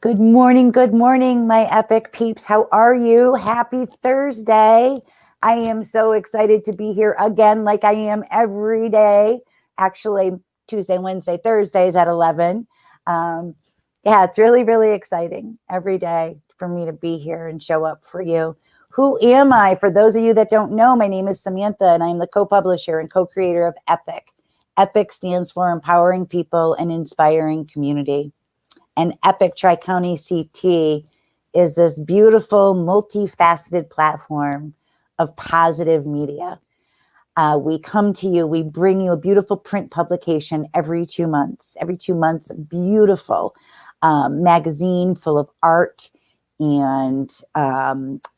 Good morning, my epic peeps. How are you? Happy Thursday. I am so excited to be here again, like I am every day. Actually, Tuesday, Wednesday, Thursdays at 11. Yeah, it's really, really exciting every day for me to be here and show up for you. Who am I? For those of you that don't know, my name is Samantha, and I'm the co-publisher and co-creator of E.P.I.C. E.P.I.C stands for Empowering People and Inspiring Community. And E.P.I.C Tri-County CT is this beautiful, multifaceted platform of positive media. We come to you, we bring you a beautiful print publication every 2 months. Every 2 months, a beautiful magazine full of art and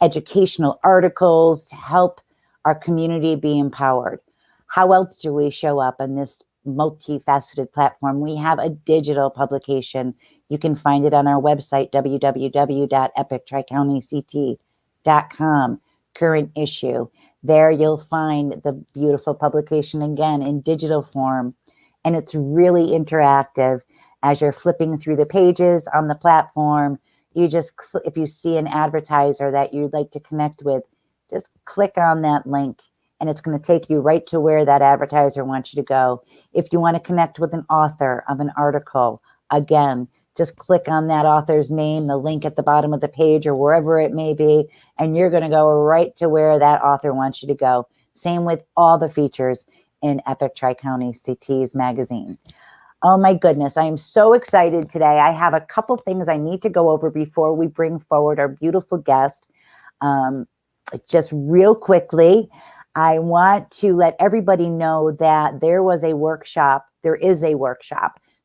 educational articles to help our community be empowered. How else do we show up on this multifaceted platform? We have a digital publication. You can find it on our website, www.epictricountyct.com, current issue. There you'll find the beautiful publication again in digital form. And it's really interactive. As you're flipping through the pages on the platform, you just, if you see an advertiser that you'd like to connect with, just click on that link. And it's going to take you right to where that advertiser wants you to go. If you want to connect with an author of an article, again, just click on that author's name, the link at the bottom of the page or wherever it may be, and you're going to go right to where that author wants you to go. Same with all the features in E.P.I.C Tri-County CT's magazine. Oh my goodness, I am so excited today. I have a couple things I need to go over before we bring forward our beautiful guest. Just real quickly, I want to let everybody know that there is a workshop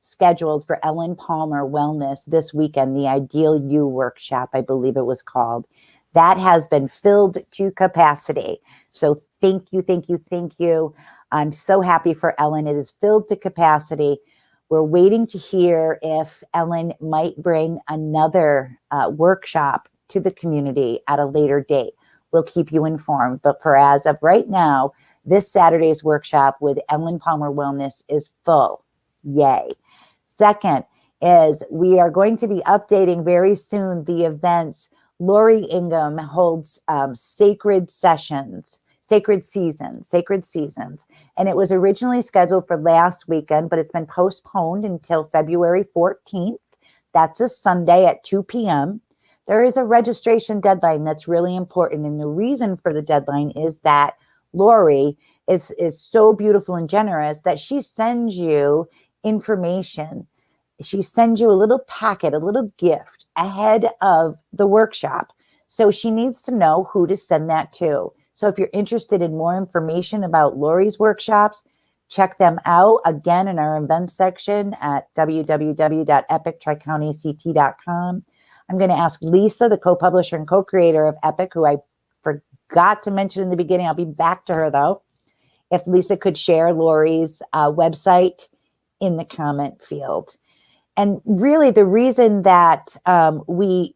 scheduled for Ellen Palmer Wellness this weekend, the Ideal You workshop, I believe it was called. That has been filled to capacity. So thank you. I'm so happy for Ellen. It is filled to capacity. We're waiting to hear if Ellen might bring another workshop to the community at a later date. We'll keep you informed. But for as of right now, this Saturday's workshop with Ellen Palmer Wellness is full. Yay. Second is we are going to be updating very soon the events. Lori Ingham holds sacred seasons. And it was originally scheduled for last weekend, but it's been postponed until February 14th. That's a Sunday at 2 p.m. There is a registration deadline that's really important. And the reason for the deadline is that Lori is so beautiful and generous that she sends you information. She sends you a little packet, a little gift ahead of the workshop. So she needs to know who to send that to. So if you're interested in more information about Lori's workshops, check them out again in our events section at www.epictricountyct.com. I'm going to ask Lisa, the co-publisher and co-creator of E.P.I.C, who I forgot to mention in the beginning. I'll be back to her though. If Lisa could share Lori's website in the comment field. And really the reason that we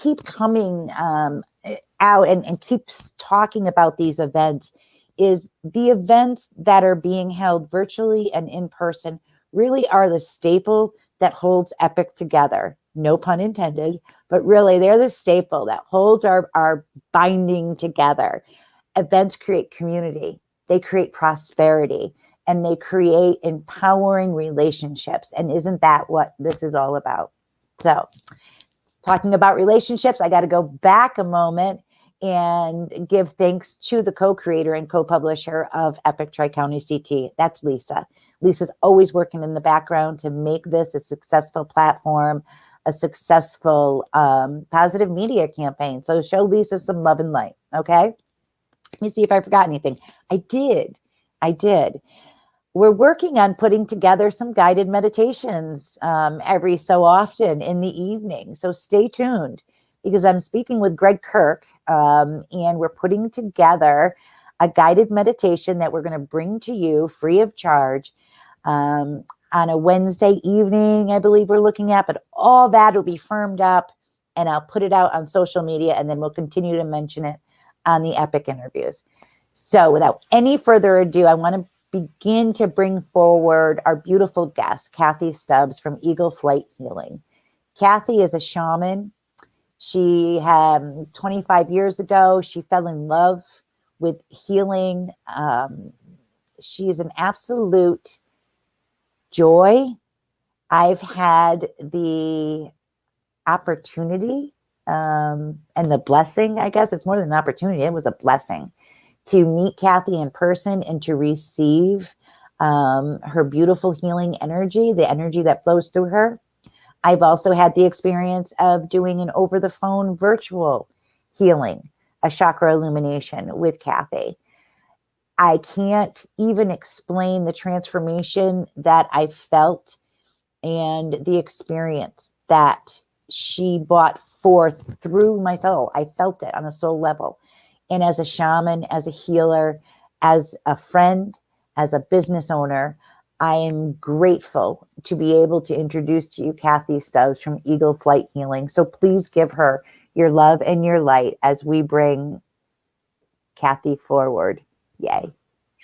keep coming out and keep talking about these events is the events that are being held virtually and in person really are the staple that holds E.P.I.C together. No pun intended, but really they're the staple that holds our binding together. Events create community, they create prosperity, and they create empowering relationships. And isn't that what this is all about? So talking about relationships, I got to go back a moment and give thanks to the co-creator and co-publisher of E.P.I.C Tri-County CT. That's Lisa. Lisa's always working in the background to make this a successful platform, a successful positive media campaign. So show Lisa some love and light, okay? Let me see if I forgot anything. I did. We're working on putting together some guided meditations every so often in the evening. So stay tuned because I'm speaking with Greg Kirk and we're putting together a guided meditation that we're going to bring to you free of charge on a Wednesday evening, I believe we're looking at, but all that will be firmed up and I'll put it out on social media and then we'll continue to mention it on the E.P.I.C interviews. So without any further ado, I want to begin to bring forward our beautiful guest, Cathy Stubbs from Eagle Flight Healing. Cathy is a shaman. She had 25 years ago, she fell in love with healing. She is an absolute joy. I've had the opportunity and the blessing, I guess it's more than an opportunity, it was a blessing to meet Cathy in person and to receive her beautiful healing energy, the energy that flows through her. I've also had the experience of doing an over the phone virtual healing, a chakra illumination with Cathy. I can't even explain the transformation that I felt and the experience that she brought forth through my soul. I felt it on a soul level. And as a shaman, as a healer, as a friend, as a business owner, I am grateful to be able to introduce to you Cathy Stubbs from Eagle Flight Healing. So please give her your love and your light as we bring Cathy forward. Yay.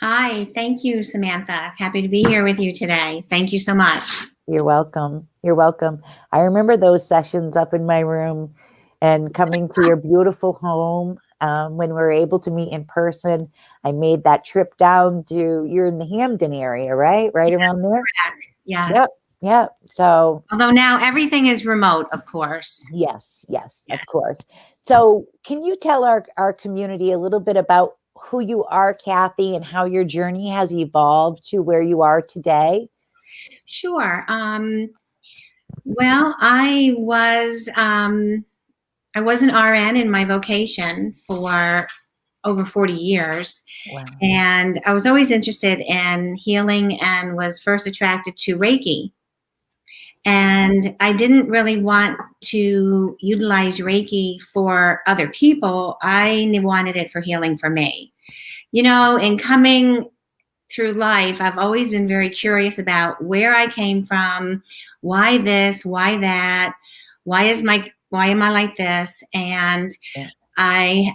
Hi, thank you, Samantha. Happy to be here with you today. Thank you so much. You're welcome. You're welcome. I remember those sessions up in my room and coming to your beautiful home when we were able to meet in person. I made that trip down to, you're in the Hamden area, right? Right around there? Correct. Yes. Yep. Yep. So, although now everything is remote, of course. Yes, of course. So can you tell our community a little bit about who you are, Cathy, and how your journey has evolved to where you are today? Sure. Well, I was an RN in my vocation for over 40 years. Wow. And I was always interested in healing and was first attracted to Reiki. And I didn't really want to utilize Reiki for other people. I wanted it for healing for me. You know, in coming through life, I've always been very curious about where I came from, why this, why that, why am I like this? And I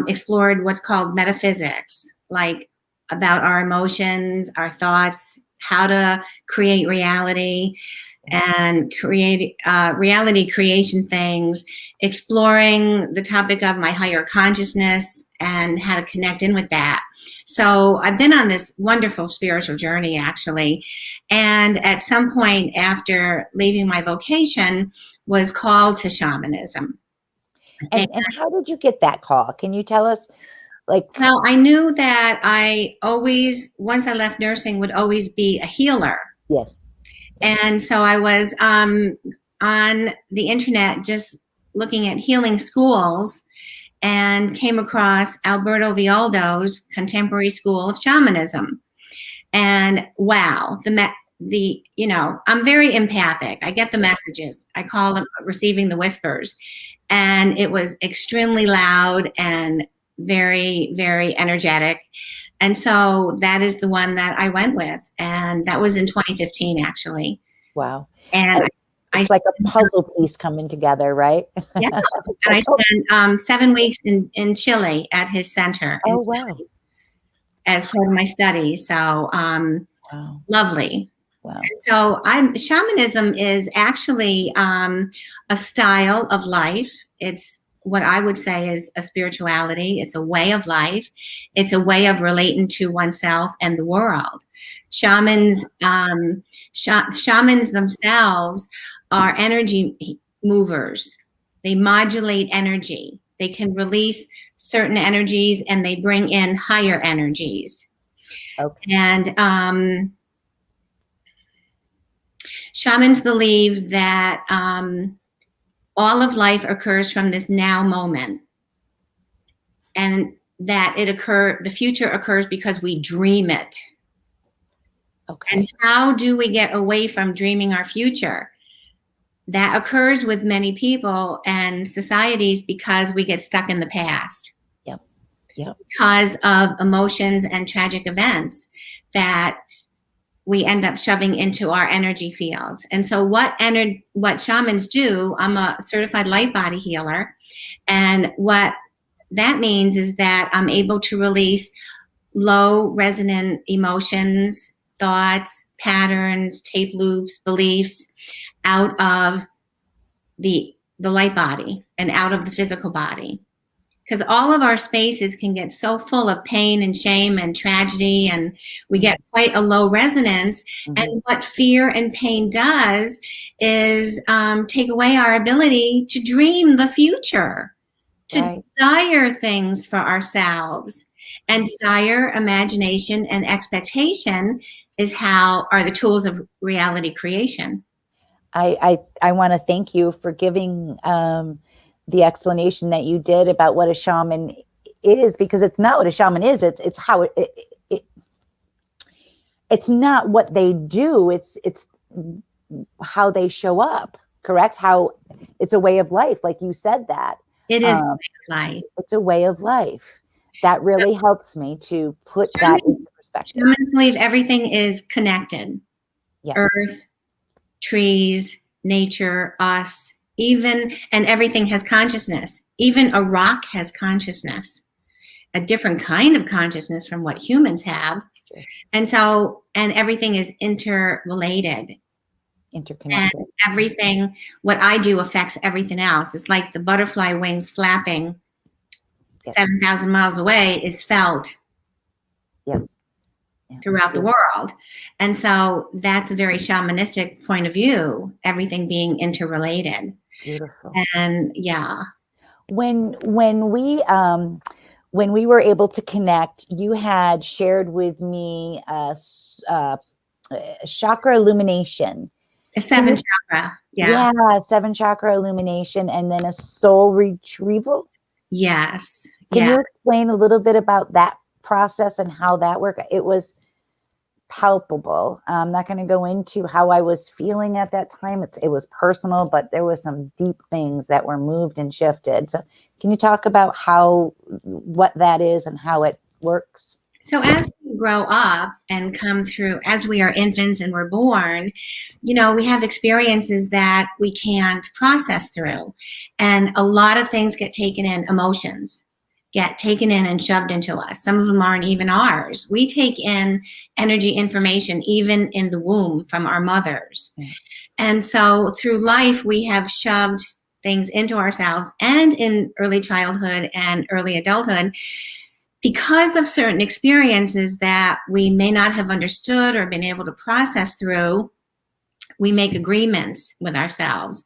explored what's called metaphysics, like about our emotions, our thoughts, how to create reality and create reality creation things, exploring the topic of my higher consciousness and how to connect in with that. So I've been on this wonderful spiritual journey, actually. And at some point after leaving my vocation, was called to shamanism. And how did you get that call? Can you tell us? Well, I knew that I always, once I left nursing, would always be a healer. Yes. And so I was on the internet just looking at healing schools and came across Alberto Villoldo's Contemporary School of Shamanism. And wow, you know, I'm very empathic. I get the messages. I call them receiving the whispers. And it was extremely loud and very, very energetic. And so that is the one that I went with. And that was in 2015, actually. Wow. And it's like a puzzle piece coming together, right? Yeah. And I spent 7 weeks in Chile at his center. Oh, wow. As part of my study. So wow. Lovely. Wow. So shamanism is actually a style of life. It's what I would say is a spirituality. It's a way of life. It's a way of relating to oneself and the world. Shamans themselves are energy movers. They modulate energy. They can release certain energies and they bring in higher energies. Okay. And shamans believe that all of life occurs from this now moment, and that the future occurs because we dream it. Okay. And how do we get away from dreaming our future? That occurs with many people and societies because we get stuck in the past. Yep. Because of emotions and tragic events that we end up shoving into our energy fields. And so what shamans do, I'm a certified light body healer. And what that means is that I'm able to release low resonant emotions, thoughts, patterns, tape loops, beliefs out of the light body and out of the physical body. Because all of our spaces can get so full of pain and shame and tragedy, and we get quite a low resonance. And what fear and pain does is take away our ability to dream the future, to desire things for ourselves. And desire, imagination, and expectation are the tools of reality creation. I want to thank you for giving the explanation that you did about what a shaman is, because it's not what a shaman is. It's how it's not what they do. It's how they show up. Correct? How it's a way of life. Like you said that. It is a way of life. It's a way of life. That really helps me to put that into perspective. Shamans believe everything is connected. Yeah. Earth, trees, nature, us, and everything has consciousness. Even a rock has consciousness, a different kind of consciousness from what humans have. Sure. And everything is interrelated. Interconnected. And everything, what I do affects everything else. It's like the butterfly wings flapping 7,000 miles away is felt throughout the world. And so that's a very shamanistic point of view, everything being interrelated. Beautiful. And when we were able to connect, you had shared with me chakra illumination. A 7 chakra. Yeah, 7 chakra illumination, and then a soul retrieval. Yes. Can you explain a little bit about that process and how that worked? It was palpable. I'm not going to go into how I was feeling at that time. It was personal, but there was some deep things that were moved and shifted. So can you talk about what that is and how it works? So as we grow up and come through, as we are infants and we're born, we have experiences that we can't process through. And a lot of things get taken in, emotions get taken in and shoved into us. Some of them aren't even ours. We take in energy information, even in the womb, from our mothers. Mm-hmm. And so through life, we have shoved things into ourselves, and in early childhood and early adulthood, because of certain experiences that we may not have understood or been able to process through. We make agreements with ourselves.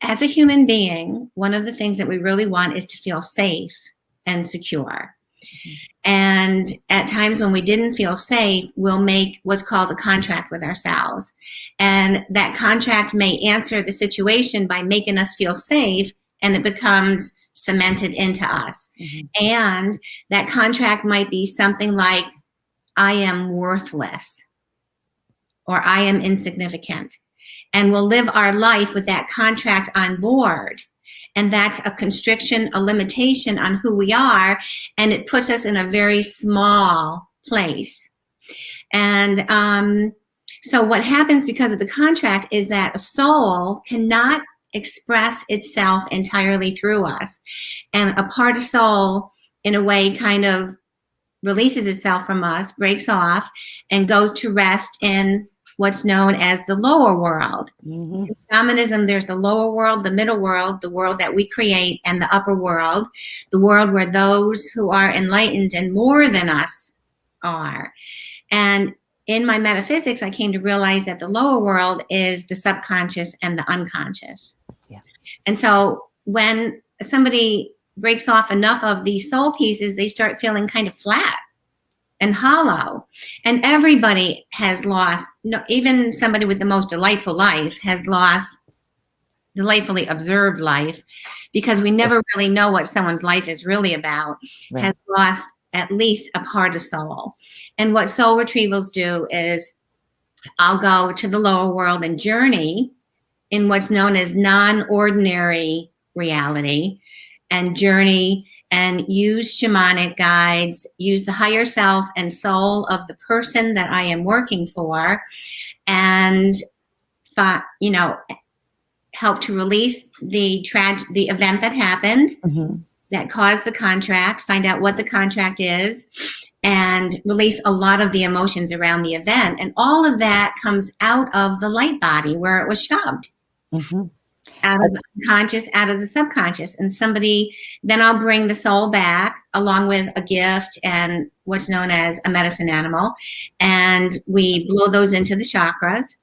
As a human being, one of the things that we really want is to feel safe and secure. Mm-hmm. And at times when we didn't feel safe, we'll make what's called a contract with ourselves. And that contract may answer the situation by making us feel safe, and it becomes cemented into us. Mm-hmm. And that contract might be something like, I am worthless, or I am insignificant. And we'll live our life with that contract on board. And that's a constriction, a limitation on who we are. And it puts us in a very small place. And so what happens because of the contract is that a soul cannot express itself entirely through us. And a part of soul, in a way, kind of releases itself from us, breaks off, and goes to rest in what's known as the lower world. Mm-hmm. In shamanism, there's the lower world, the middle world, the world that we create, and the upper world, the world where those who are enlightened and more than us are. And in my metaphysics, I came to realize that the lower world is the subconscious and the unconscious. Yeah. And so when somebody breaks off enough of these soul pieces, they start feeling kind of flat and hollow. And everybody has lost, even somebody with the most delightful life has lost delightfully observed life, because we never really know what someone's life is really about, right. Has lost at least a part of soul. And what soul retrievals do is I'll go to the lower world and journey in what's known as non-ordinary reality, and journey and use shamanic guides, use the higher self and soul of the person that I am working for, and help to release the event that happened, mm-hmm. that caused the contract, find out what the contract is, and release a lot of the emotions around the event. And all of that comes out of the light body where it was shoved. Mm-hmm. out of the unconscious, out of the subconscious. And then I'll bring the soul back along with a gift and what's known as a medicine animal. And we blow those into the chakras,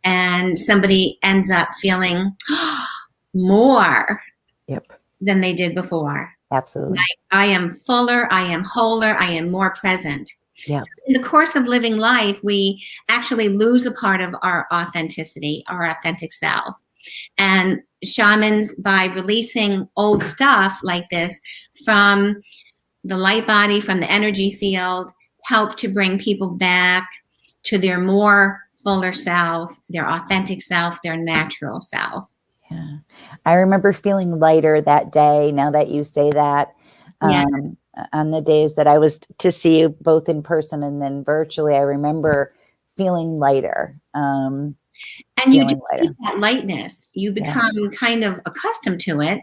and somebody ends up feeling more than they did before. Absolutely. Like, I am fuller, I am wholer, I am more present. Yeah. So in the course of living life, we actually lose a part of our authenticity, our authentic self. And shamans, by releasing old stuff like this from the light body, from the energy field, help to bring people back to their more fuller self, their authentic self, their natural self. Yeah. I remember feeling lighter that day. Now that you say that, Yes. on the days that I was to see you both in person and then virtually, I remember feeling lighter. And you do keep that lightness. You become kind of accustomed to it,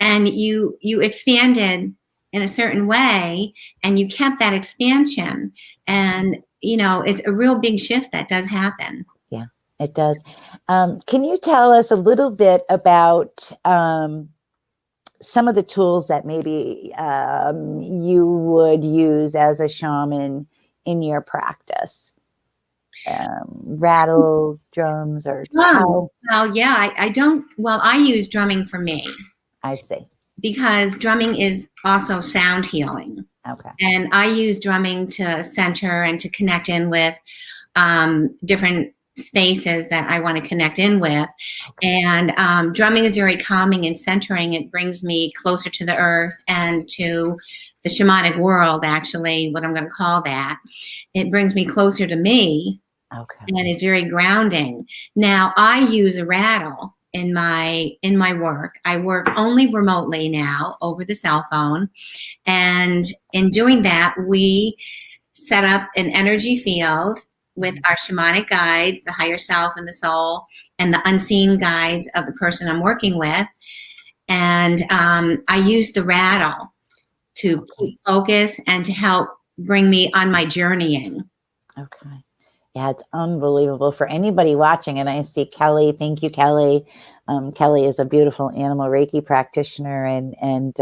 and you expanded in a certain way, and you kept that expansion. And, it's a real big shift that does happen. Yeah, it does. Can you tell us a little bit about some of the tools that maybe you would use as a shaman in your practice? Rattles, drums, or Well, yeah, I use drumming for me. I see. Because drumming is also sound healing. Okay. And I use drumming to center and to connect in with different spaces that I want to connect in with. Okay. And drumming is very calming and centering. It brings me closer to the earth and to the shamanic world, actually, what I'm going to call that. It brings me closer to me. Okay. And it's very grounding. Now, I use a rattle in my work. I work only remotely now over the cell phone. And in doing that, we set up an energy field with our shamanic guides, the higher self and the soul, and the unseen guides of the person I'm working with. And I use the rattle to keep focus and to help bring me on my journeying. Okay. Yeah, it's unbelievable for anybody watching. And I see Kelly. Thank you, Kelly. Kelly is a beautiful animal Reiki practitioner and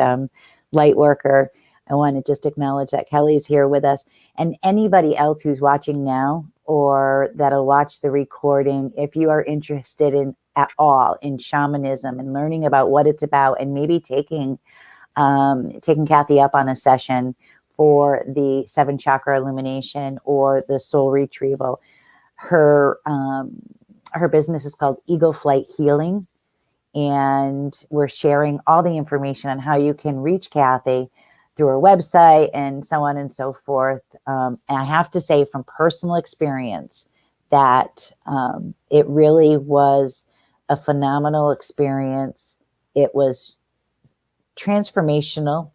light worker. I want to just acknowledge that Kelly's here with us. And anybody else who's watching now or that'll watch the recording, if you are interested in at all in shamanism and learning about what it's about, and maybe taking Cathy up on a session for the 7 chakra illumination or the soul retrieval. Her business is called Eagle Flight Healing, and we're sharing all the information on how you can reach Cathy through her website and so on and so forth. And I have to say from personal experience that it really was a phenomenal experience. It was transformational.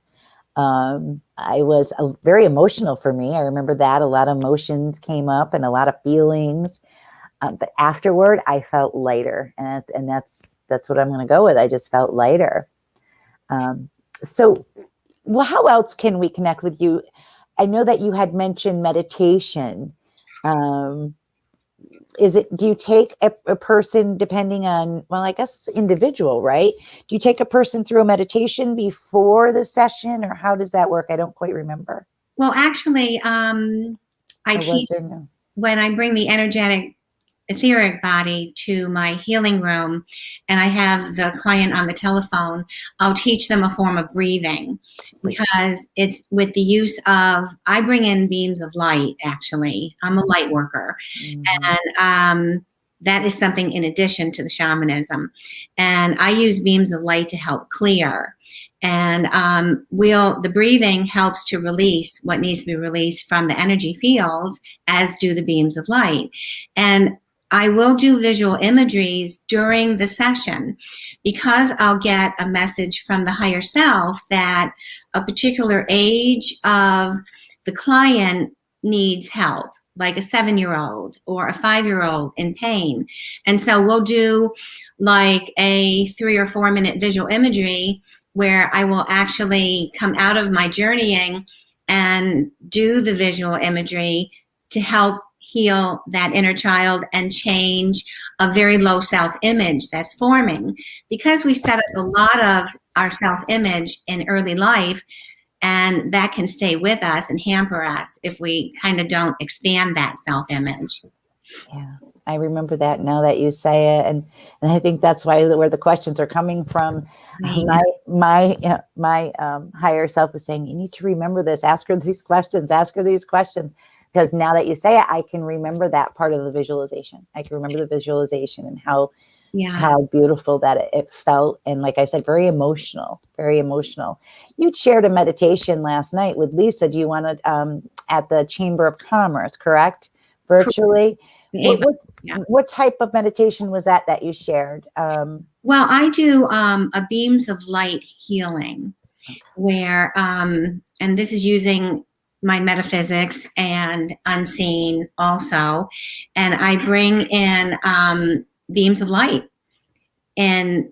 I was very emotional for me. I remember that a lot of emotions came up and a lot of feelings. But afterward, I felt lighter, and that's what I'm going to go with. I just felt lighter. So, well, how else can we connect with you? I know that you had mentioned meditation. Do you take a person depending on, well, I guess it's individual, right? Do you take a person through a meditation before the session, or how does that work? I don't quite remember. Well, actually, I teach when I bring the energetic etheric body to my healing room and I have the client on the telephone, I'll teach them a form of breathing, because it's with the use of, I bring in beams of light, actually. I'm a light worker. Mm-hmm. And that is something in addition to the shamanism. And I use beams of light to help clear. And the breathing helps to release what needs to be released from the energy field, as do the beams of light. And I will do visual imageries during the session, because I'll get a message from the higher self that a particular age of the client needs help, like a 7-year-old or a 5-year-old in pain. And so we'll do like a 3 or 4 minute visual imagery where I will actually come out of my journeying and do the visual imagery to help heal that inner child and change a very low self-image that's forming. Because we set up a lot of our self-image in early life, and that can stay with us and hamper us if we kind of don't expand that self-image. Yeah, I remember that now that you say it, and I think that's where the questions are coming from. Right. My higher self was saying, you need to remember this. Ask her these questions. Ask her these questions, because now that you say it, I can remember that part of the visualization. I can remember the visualization and how beautiful that it felt, and like I said, very emotional. Very emotional. You shared a meditation last night with Lisa. Do you want to at the Chamber of Commerce, correct? Virtually. What type of meditation was that you shared? Well, I do a beams of light healing, where, and this is using my metaphysics and unseen also, and I bring in beams of light, and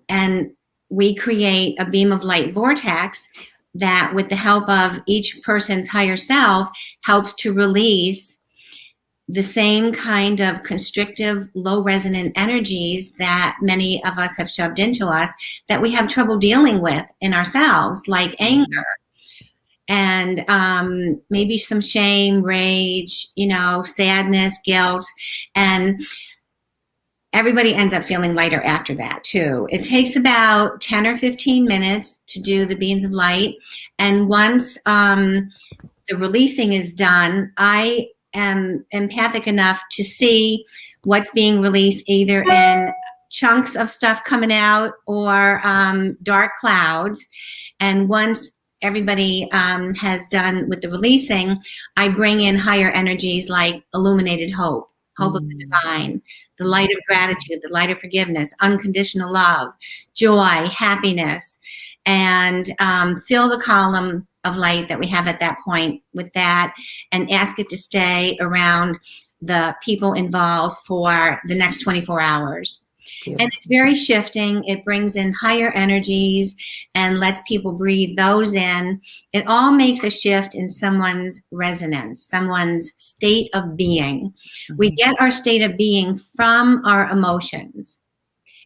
we create a beam of light vortex that, with the help of each person's higher self, helps to release the same kind of constrictive, low resonant energies that many of us have shoved into us that we have trouble dealing with in ourselves, like anger and maybe some shame, rage, sadness, guilt. And everybody ends up feeling lighter after that too. It takes about 10 or 15 minutes to do the beams of light. And once the releasing is done, I am empathic enough to see what's being released, either in chunks of stuff coming out or dark clouds. And once everybody has done with the releasing, I bring in higher energies like illuminated hope, hope of the divine, the light of gratitude, the light of forgiveness, unconditional love, joy, happiness, and fill the column of light that we have at that point with that, and ask it to stay around the people involved for the next 24 hours. Beautiful. And it's very shifting. It brings in higher energies and lets people breathe those in. It all makes a shift in someone's resonance, someone's state of being. We get our state of being from our emotions.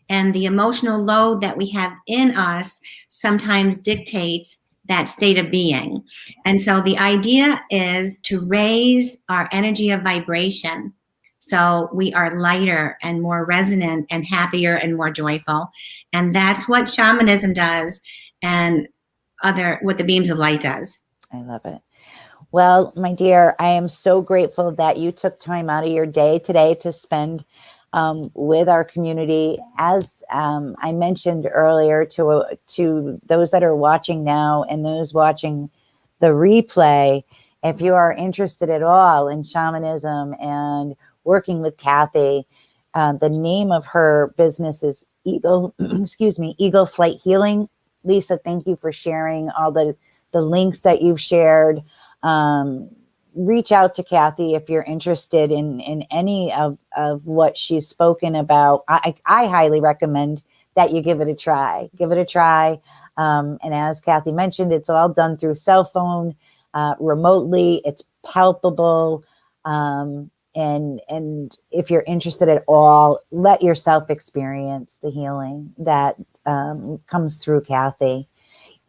And the emotional load that we have in us sometimes dictates that state of being. And so the idea is to raise our energy of vibration, so we are lighter and more resonant and happier and more joyful. And that's what shamanism does, and what the beams of light does. I love it. Well, my dear, I am so grateful that you took time out of your day today to spend with our community. As I mentioned earlier, to those that are watching now and those watching the replay, if you are interested at all in shamanism and working with Cathy, the name of her business is Eagle Flight Healing. Lisa, thank you for sharing all the links that you've shared. Reach out to Cathy if you're interested in any of what she's spoken about. I highly recommend that you give it a try. Give it a try. And as Cathy mentioned, it's all done through cell phone, remotely. It's palpable. And if you're interested at all, let yourself experience the healing that comes through Cathy.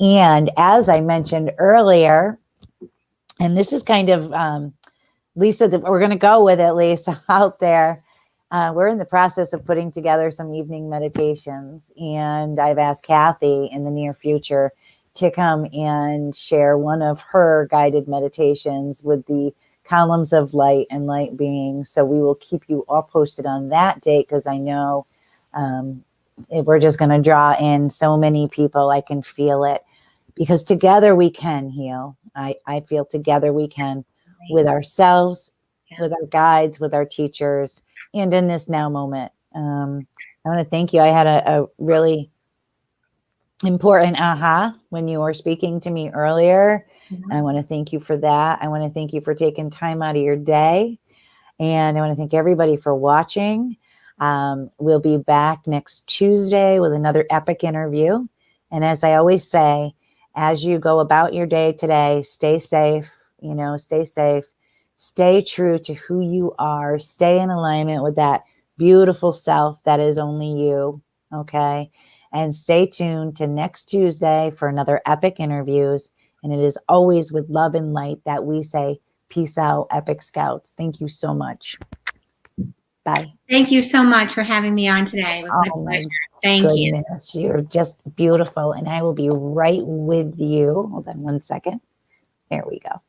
And as I mentioned earlier, and this is kind of, Lisa, we're going to go with it, Lisa, out there. We're in the process of putting together some evening meditations. And I've asked Cathy in the near future to come and share one of her guided meditations with the columns of light and light beings. So we will keep you all posted on that date, because I know we're just going to draw in so many people. I can feel it, because together we can heal. I feel together we can, with ourselves, with our guides, with our teachers, and in this now moment. I want to thank you. I had a really important aha when you were speaking to me earlier. I want to thank you for that. I want to thank you for taking time out of your day. And I want to thank everybody for watching. We'll be back next Tuesday with another epic interview. And as I always say, as you go about your day today, stay safe, stay safe, Stay true to who you are. Stay in alignment with that beautiful self that is only you. Okay. And stay tuned to next Tuesday for another epic interviews. And it is always with love and light that we say, peace out, Epic Scouts. Thank you so much. Bye. Thank you so much for having me on today. It was my pleasure. Thank you. Goodness, you're just beautiful. And I will be right with you. Hold on one second. There we go.